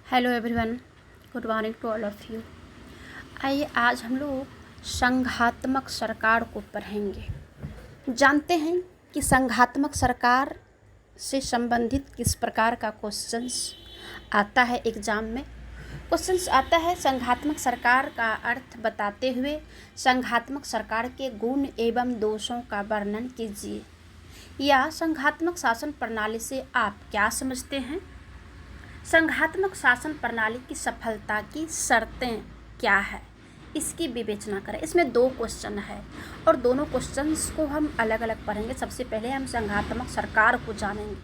Hello everyone, good morning to all of you. आइए आज हम लोग संघात्मक सरकार को पढ़ेंगे। जानते हैं कि संघात्मक सरकार से संबंधित किस प्रकार का क्वेश्चंस आता है एग्ज़ाम में। क्वेश्चंस आता है संघात्मक सरकार का अर्थ बताते हुए संघात्मक सरकार के गुण एवं दोषों का वर्णन कीजिए, या संघात्मक शासन प्रणाली से आप क्या समझते हैं। संघात्मक शासन प्रणाली की सफलता की शर्तें क्या है, इसकी विवेचना करें। इसमें 2 क्वेश्चन है और दोनों क्वेश्चंस को हम अलग अलग पढ़ेंगे। सबसे पहले हम संघात्मक सरकार को जानेंगे,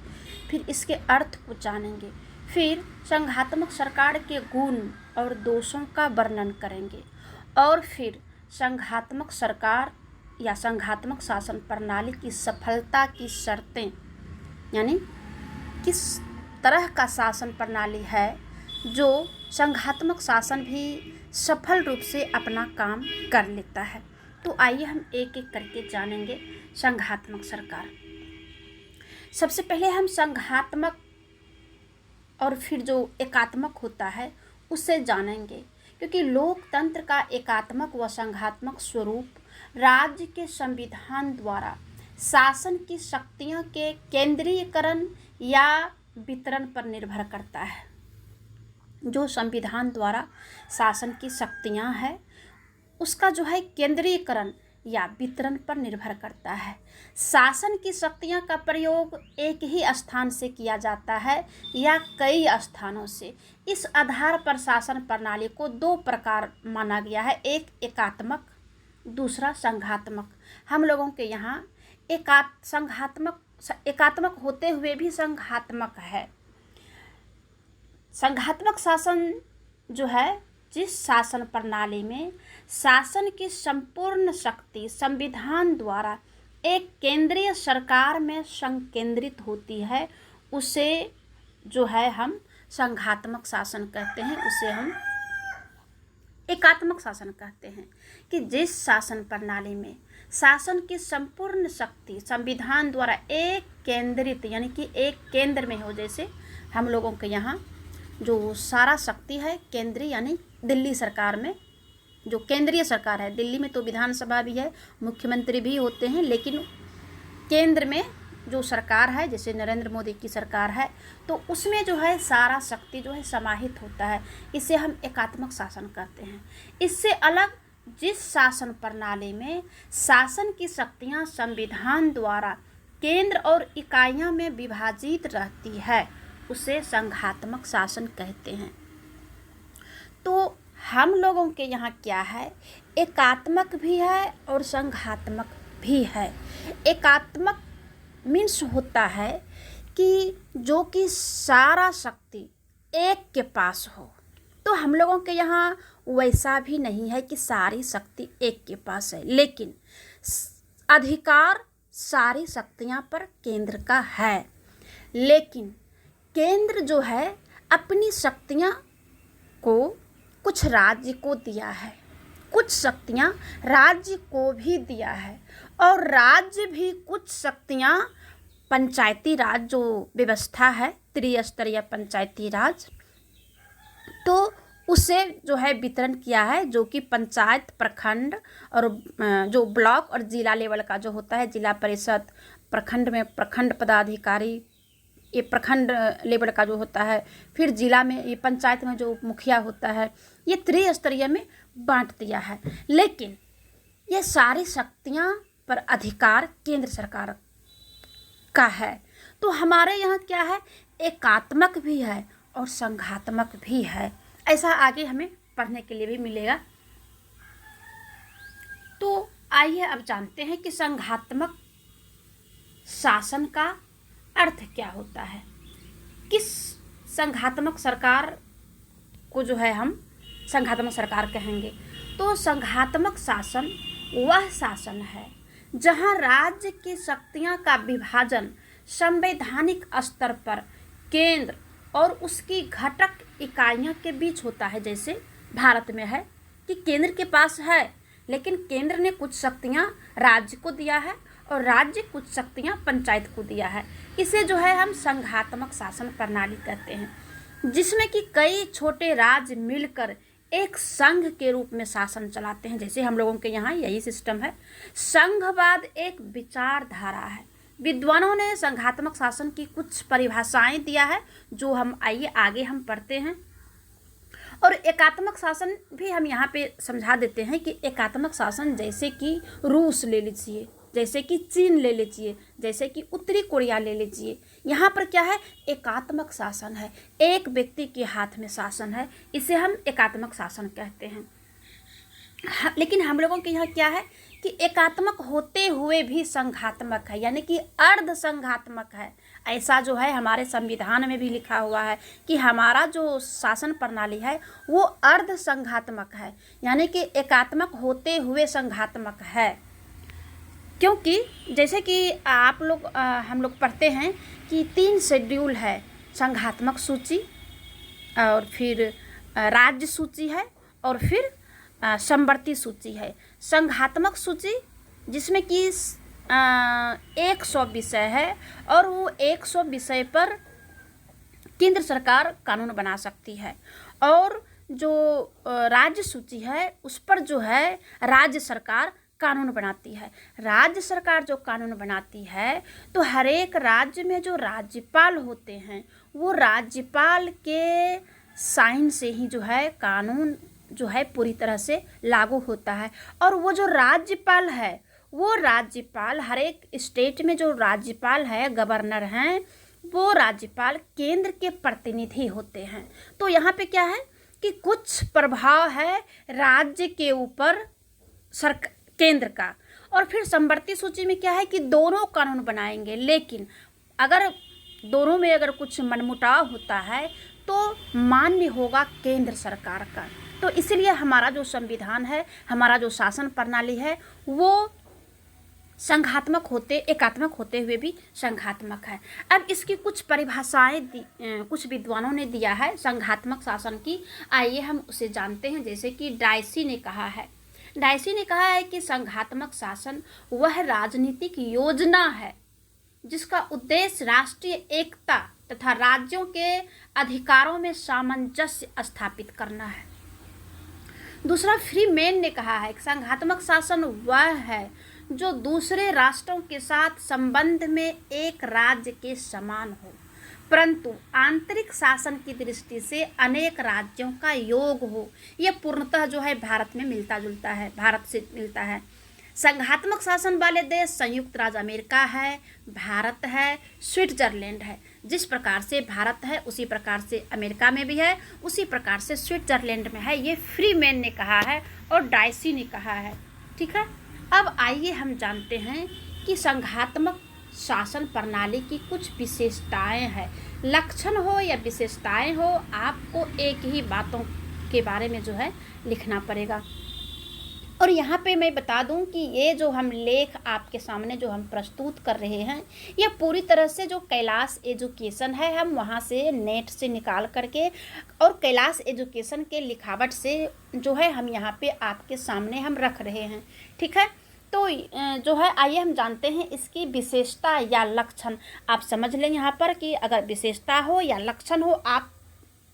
फिर इसके अर्थ को जानेंगे, फिर संघात्मक सरकार के गुण और दोषों का वर्णन करेंगे, और फिर संघात्मक सरकार या संघात्मक शासन प्रणाली की सफलता की शर्तें, यानी किस तरह का शासन प्रणाली है जो संघात्मक शासन भी सफल रूप से अपना काम कर लेता है। तो आइए हम एक एक करके जानेंगे संघात्मक सरकार। सबसे पहले हम संघात्मक और फिर जो एकात्मक होता है उससे जानेंगे, क्योंकि लोकतंत्र का एकात्मक व संघात्मक स्वरूप राज्य के संविधान द्वारा शासन की शक्तियों के केंद्रीयकरण या वितरण पर निर्भर करता है। जो संविधान द्वारा शासन की शक्तियां हैं उसका जो है केंद्रीयकरण या वितरण पर निर्भर करता है। शासन की शक्तियां का प्रयोग एक ही स्थान से किया जाता है या कई स्थानों से। इस आधार पर शासन प्रणाली को 2 प्रकार माना गया है, एक एकात्मक, दूसरा संघात्मक। हम लोगों के यहाँ एकात्मक होते हुए भी संघात्मक है। संघात्मक शासन जो है, जिस शासन प्रणाली में शासन की संपूर्ण शक्ति संविधान द्वारा एक केंद्रीय सरकार में संकेंद्रित होती है, उसे जो है हम संघात्मक शासन कहते हैं, उसे हम एकात्मक शासन कहते हैं। कि जिस शासन प्रणाली में शासन की संपूर्ण शक्ति संविधान द्वारा एक केंद्रित, यानी कि एक केंद्र में हो, जैसे हम लोगों के यहाँ जो सारा शक्ति है केंद्रीय, यानी दिल्ली सरकार में जो केंद्रीय सरकार है, दिल्ली में तो विधानसभा भी है, मुख्यमंत्री भी होते हैं, लेकिन केंद्र में जो सरकार है, जैसे नरेंद्र मोदी की सरकार है, तो उसमें जो है सारा शक्ति जो है समाहित होता है, इसे हम एकात्मक शासन कहते हैं। इससे अलग जिस शासन प्रणाली में शासन की शक्तियां संविधान द्वारा केंद्र और इकाइयों में विभाजित रहती है, उसे संघात्मक शासन कहते हैं। तो हम लोगों के यहाँ क्या है, एकात्मक भी है और संघात्मक भी है। एकात्मक मीन्स होता है कि जो कि सारा शक्ति एक के पास हो। तो हम लोगों के यहाँ वैसा भी नहीं है कि सारी शक्ति एक के पास है, लेकिन अधिकार सारी शक्तियाँ पर केंद्र का है। लेकिन केंद्र जो है अपनी शक्तियाँ को कुछ राज्य को दिया है, कुछ शक्तियाँ राज्य को भी दिया है, और राज्य भी कुछ शक्तियाँ पंचायती राज जो व्यवस्था है, त्रिस्तरीय पंचायती राज, तो उसे जो है वितरण किया है, जो कि पंचायत, प्रखंड और जो ब्लॉक और जिला लेवल का जो होता है, जिला परिषद, प्रखंड में प्रखंड पदाधिकारी, ये प्रखंड लेवल का जो होता है, फिर जिला में, ये पंचायत में जो मुखिया होता है, ये त्रिस्तरीय में बांट दिया है। लेकिन ये सारी शक्तियां पर अधिकार केंद्र सरकार का है। तो हमारे यहाँ क्या है, एकात्मक भी है और संघात्मक भी है। ऐसा आगे हमें पढ़ने के लिए भी मिलेगा। तो आइए अब जानते हैं कि संघात्मक शासन का अर्थ क्या होता है। किस संघात्मक सरकार को जो है हम संघात्मक सरकार कहेंगे। तो संघात्मक शासन वह शासन है जहां राज्य की शक्तियां का विभाजन संवैधानिक स्तर पर केंद्र और उसकी घटक इकाइयों के बीच होता है। जैसे भारत में है कि केंद्र के पास है, लेकिन केंद्र ने कुछ शक्तियां राज्य को दिया है और राज्य कुछ शक्तियां पंचायत को दिया है। इसे जो है हम संघात्मक शासन प्रणाली कहते हैं। जिसमें कि कई छोटे राज्य मिलकर एक संघ के रूप में शासन चलाते हैं। जैसे हम लोगों के यहाँ यही सिस्टम है। संघवाद एक विचारधारा है। विद्वानों ने संघात्मक शासन की कुछ परिभाषाएं दिया है, जो हम आइए आगे हम पढ़ते हैं। और एकात्मक शासन भी हम यहाँ पे समझा देते हैं कि एकात्मक शासन जैसे कि रूस ले लीजिए, जैसे कि चीन ले लीजिए, जैसे कि उत्तरी कोरिया ले लीजिए। यहाँ पर क्या है, एकात्मक शासन है, एक व्यक्ति के हाथ में शासन है, इसे हम एकात्मक शासन कहते हैं। लेकिन हम लोगों के यहाँ क्या है कि एकात्मक होते हुए भी संघात्मक है, यानी कि अर्ध संघात्मक है। ऐसा जो है हमारे संविधान में भी लिखा हुआ है कि हमारा जो शासन प्रणाली है वो अर्ध संघात्मक है, यानी कि एकात्मक होते हुए संघात्मक है। क्योंकि जैसे कि आप लोग हम लोग पढ़ते हैं कि 3 शेड्यूल है, संघात्मक सूची और फिर राज्य सूची है और फिर समवर्ती सूची है। संघात्मक सूची जिसमें कि 100 विषय है और वो 100 विषय पर केंद्र सरकार कानून बना सकती है, और जो राज्य सूची है उस पर जो है राज्य सरकार कानून बनाती है। राज्य सरकार जो कानून बनाती है तो हर एक राज्य में जो राज्यपाल होते हैं वो राज्यपाल के साइन से ही जो है कानून जो है पूरी तरह से लागू होता है। और वो जो राज्यपाल है वो राज्यपाल हर एक स्टेट में जो राज्यपाल है, गवर्नर हैं, वो राज्यपाल केंद्र के प्रतिनिधि होते हैं। तो यहाँ पे क्या है कि कुछ प्रभाव है राज्य के ऊपर केंद्र का। और फिर समवर्ती सूची में क्या है कि दोनों कानून बनाएंगे, लेकिन अगर दोनों में अगर कुछ मनमुटाव होता है तो मान्य होगा केंद्र सरकार का। तो इसलिए हमारा जो संविधान है, हमारा जो शासन प्रणाली है वो संघात्मक होते, एकात्मक होते हुए भी संघात्मक है। अब इसकी कुछ परिभाषाएं कुछ विद्वानों ने दिया है संघात्मक शासन की, आइए हम उसे जानते हैं। जैसे कि डायसी ने कहा है कि संघात्मक शासन वह राजनीतिक योजना है जिसका उद्देश्य राष्ट्रीय एकता तथा राज्यों के अधिकारों में सामंजस्य स्थापित करना है। दूसरा, फ्रीमैन ने कहा है कि संघात्मक शासन वह है जो दूसरे राष्ट्रों के साथ संबंध में एक राज्य के समान हो, परंतु आंतरिक शासन की दृष्टि से अनेक राज्यों का योग हो। यह पूर्णतः जो है भारत में मिलता जुलता है, भारत से मिलता है। संघात्मक शासन वाले देश संयुक्त राज्य अमेरिका है, भारत है, स्विट्जरलैंड है। जिस प्रकार से भारत है उसी प्रकार से अमेरिका में भी है, उसी प्रकार से स्विट्जरलैंड में है। ये फ्रीमैन ने कहा है और डायसी ने कहा है। ठीक है, अब आइए हम जानते हैं कि संघात्मक शासन प्रणाली की कुछ विशेषताएं हैं। लक्षण हो या विशेषताएं हो, आपको एक ही बातों के बारे में जो है लिखना पड़ेगा। और यहाँ पे मैं बता दूं कि ये जो हम लेख आपके सामने जो हम प्रस्तुत कर रहे हैं, ये पूरी तरह से जो कैलाश एजुकेशन है, हम वहाँ से नेट से निकाल करके और कैलाश एजुकेशन के लिखावट से जो है हम यहाँ पे आपके सामने हम रख रहे हैं। ठीक है, तो जो है आइए हम जानते हैं इसकी विशेषता या लक्षण। आप समझ लें यहाँ पर कि अगर विशेषता हो या लक्षण हो, आप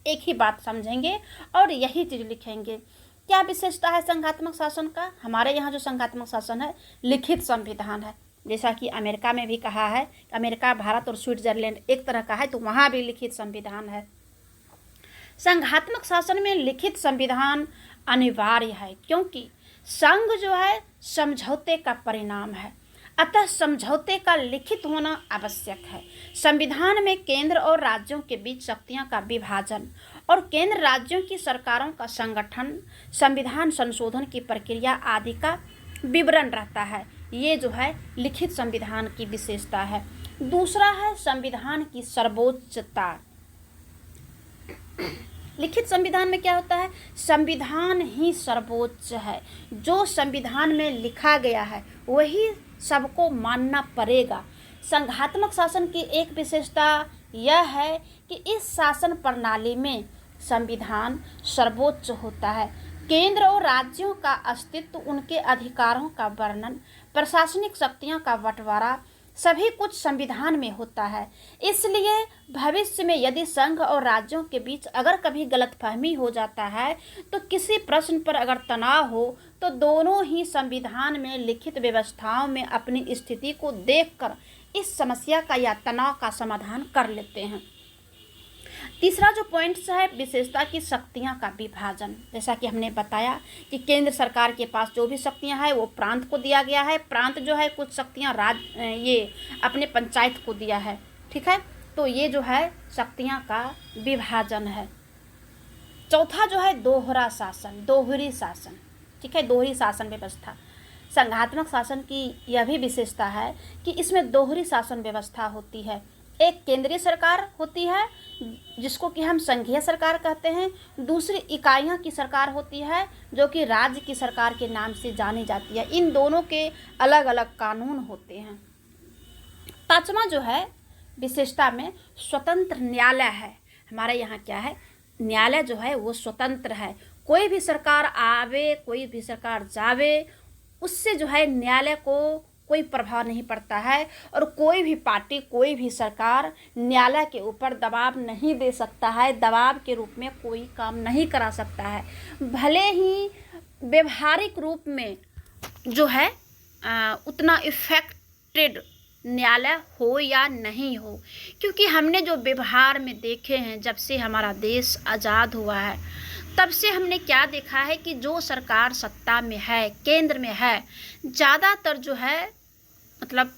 एक ही बात समझेंगे और यही चीज़ लिखेंगे। क्या विशेषता है संघात्मक शासन का? हमारे यहाँ जो संघात्मक शासन है लिखित संविधान है। जैसा कि अमेरिका में भी कहा है, अमेरिका, भारत और स्विट्जरलैंड एक तरह का है, तो वहाँ भी लिखित संविधान है। संघात्मक शासन में लिखित संविधान अनिवार्य है क्योंकि संघ जो है समझौते का परिणाम है, अतः समझौते का लिखित होना आवश्यक है। संविधान में केंद्र और राज्यों के बीच शक्तियों का विभाजन और केंद्र राज्यों की सरकारों का संगठन, संविधान संशोधन की प्रक्रिया आदि का विवरण रहता है। ये जो है लिखित संविधान की विशेषता है। दूसरा है संविधान की सर्वोच्चता। लिखित संविधान में क्या होता है? संविधान ही सर्वोच्च है। जो संविधान में लिखा गया है वही सबको मानना पड़ेगा। संघात्मक शासन की एक विशेषता यह है कि इस शासन प्रणाली में संविधान सर्वोच्च होता है। केंद्र और राज्यों का अस्तित्व, उनके अधिकारों का वर्णन, प्रशासनिक शक्तियों का बंटवारा, सभी कुछ संविधान में होता है। इसलिए भविष्य में यदि संघ और राज्यों के बीच अगर कभी गलतफहमी हो जाता है, तो किसी प्रश्न पर अगर तनाव हो, तो दोनों ही संविधान में लिखित व्यवस्थाओं में अपनी स्थिति को देखकर इस समस्या का या तनाव का समाधान कर लेते हैं। तीसरा जो पॉइंट्स है, विशेषता की शक्तियां का विभाजन। जैसा कि हमने बताया कि केंद्र सरकार के पास जो भी शक्तियां हैं वो प्रांत को दिया गया है, प्रांत जो है कुछ शक्तियां ये अपने पंचायत को दिया है। ठीक है, तो ये जो है शक्तियां का विभाजन है। चौथा जो है दोहरा शासन, दोहरी शासन। ठीक है, दोहरी शासन व्यवस्था। संघात्मक शासन की यह भी विशेषता है कि इसमें दोहरी शासन व्यवस्था होती है। एक केंद्रीय सरकार होती है जिसको कि हम संघीय सरकार कहते हैं, दूसरी इकाइयों की सरकार होती है जो कि राज्य की सरकार के नाम से जानी जाती है। इन दोनों के अलग अलग कानून होते हैं। पांचवा जो है विशेषता में स्वतंत्र न्यायालय है। हमारे यहाँ क्या है, न्यायालय जो है वो स्वतंत्र है। कोई भी सरकार आवे, कोई भी सरकार जावे, उससे जो है न्यायालय को कोई प्रभाव नहीं पड़ता है, और कोई भी पार्टी, कोई भी सरकार न्यायालय के ऊपर दबाव नहीं दे सकता है, दबाव के रूप में कोई काम नहीं करा सकता है। भले ही व्यवहारिक रूप में जो है उतना इफेक्टेड न्यायालय हो या नहीं हो, क्योंकि हमने जो व्यवहार में देखे हैं, जब से हमारा देश आज़ाद हुआ है तब से हमने क्या देखा है कि जो सरकार सत्ता में है, केंद्र में है, ज़्यादातर जो है मतलब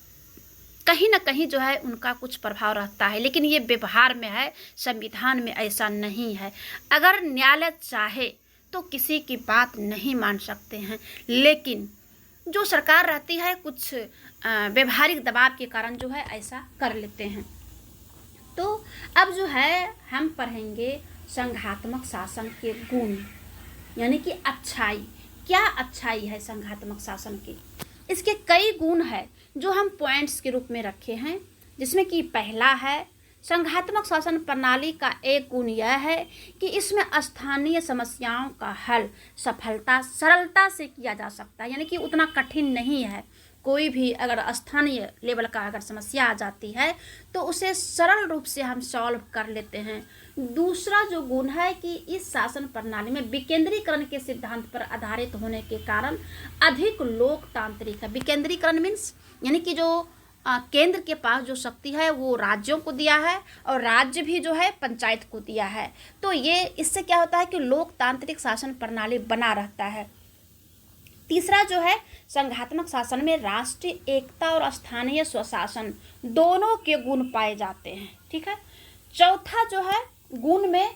कहीं ना कहीं जो है उनका कुछ प्रभाव रहता है, लेकिन ये व्यवहार में है, संविधान में ऐसा नहीं है। अगर न्यायालय चाहे तो किसी की बात नहीं मान सकते हैं, लेकिन जो सरकार रहती है कुछ व्यवहारिक दबाव के कारण जो है ऐसा कर लेते हैं। तो अब जो है हम पढ़ेंगे संघात्मक शासन के गुण, यानी कि अच्छाई। क्या अच्छाई है संघात्मक शासन की? इसके कई गुण है जो हम पॉइंट्स के रूप में रखे हैं, जिसमें कि पहला है, संघात्मक शासन प्रणाली का एक गुण यह है कि इसमें स्थानीय समस्याओं का हल सरलता से किया जा सकता है, यानी कि उतना कठिन नहीं है। कोई भी अगर स्थानीय लेवल का अगर समस्या आ जाती है तो उसे सरल रूप से हम सॉल्व कर लेते हैं। दूसरा जो गुण है कि इस शासन प्रणाली में विकेंद्रीकरण के सिद्धांत पर आधारित होने के कारण अधिक लोकतांत्रिक है। विकेंद्रीकरण मीन्स यानी कि जो केंद्र के पास जो शक्ति है वो राज्यों को दिया है, और राज्य भी जो है पंचायत को दिया है। तो ये इससे क्या होता है कि लोकतांत्रिक शासन प्रणाली बना रहता है। तीसरा जो है, संघात्मक शासन में राष्ट्रीय एकता और स्थानीय स्वशासन दोनों के गुण पाए जाते हैं। ठीक है। चौथा जो है गुण में,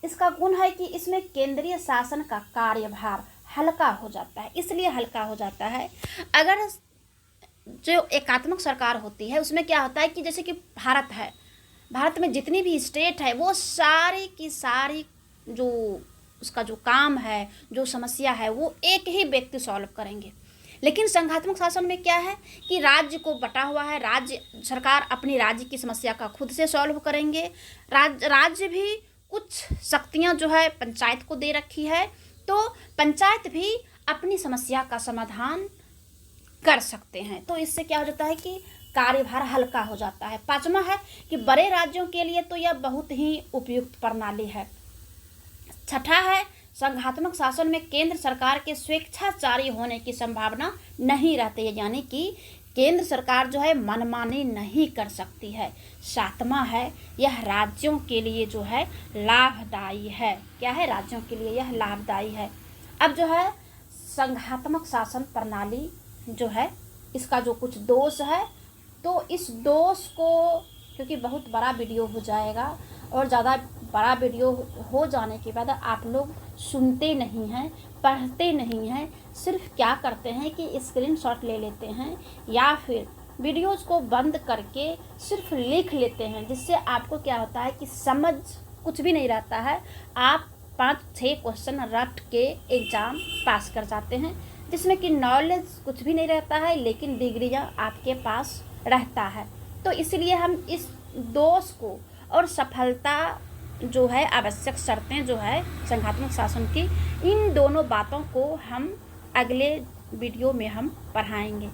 इसका गुण है कि इसमें केंद्रीय शासन का कार्यभार हल्का हो जाता है। इसलिए हल्का हो जाता है, अगर जो एकात्मक सरकार होती है उसमें क्या होता है कि जैसे कि भारत है, भारत में जितनी भी स्टेट है वो सारी की सारी जो उसका जो काम है, जो समस्या है, वो एक ही व्यक्ति सॉल्व करेंगे। लेकिन संघात्मक शासन में क्या है कि राज्य को बटा हुआ है, राज्य सरकार अपनी राज्य की समस्या का खुद से सॉल्व करेंगे। राज्य भी कुछ शक्तियां जो है पंचायत को दे रखी है, तो पंचायत भी अपनी समस्या का समाधान कर सकते हैं। तो इससे क्या हो जाता है कि कार्यभार हल्का हो जाता है। पांचवा है कि बड़े राज्यों के लिए तो यह बहुत ही उपयुक्त प्रणाली है। छठा है, संघात्मक शासन में केंद्र सरकार के स्वेच्छाचारी होने की संभावना नहीं रहती है, यानी कि केंद्र सरकार जो है मनमानी नहीं कर सकती है। सातवां है, यह राज्यों के लिए जो है लाभदायी है। क्या है? राज्यों के लिए यह लाभदायी है। अब जो है संघात्मक शासन प्रणाली जो है इसका जो कुछ दोष है, तो इस दोष को, क्योंकि बहुत बड़ा वीडियो हो जाएगा और ज़्यादा बड़ा वीडियो हो जाने के बाद आप लोग सुनते नहीं हैं, पढ़ते नहीं हैं, सिर्फ क्या करते हैं कि स्क्रीनशॉट ले लेते हैं या फिर वीडियोस को बंद करके सिर्फ लिख लेते हैं, जिससे आपको क्या होता है कि समझ कुछ भी नहीं रहता है। आप 5-6 क्वेश्चन रट के एग्ज़ाम पास कर जाते हैं, जिसमें कि नॉलेज कुछ भी नहीं रहता है, लेकिन डिग्रियां आपके पास रहता है। तो इसलिए हम इस दोष को और सफलता जो है, आवश्यक शर्तें जो है संघात्मक शासन की, इन दोनों बातों को हम अगले वीडियो में हम पढ़ाएंगे।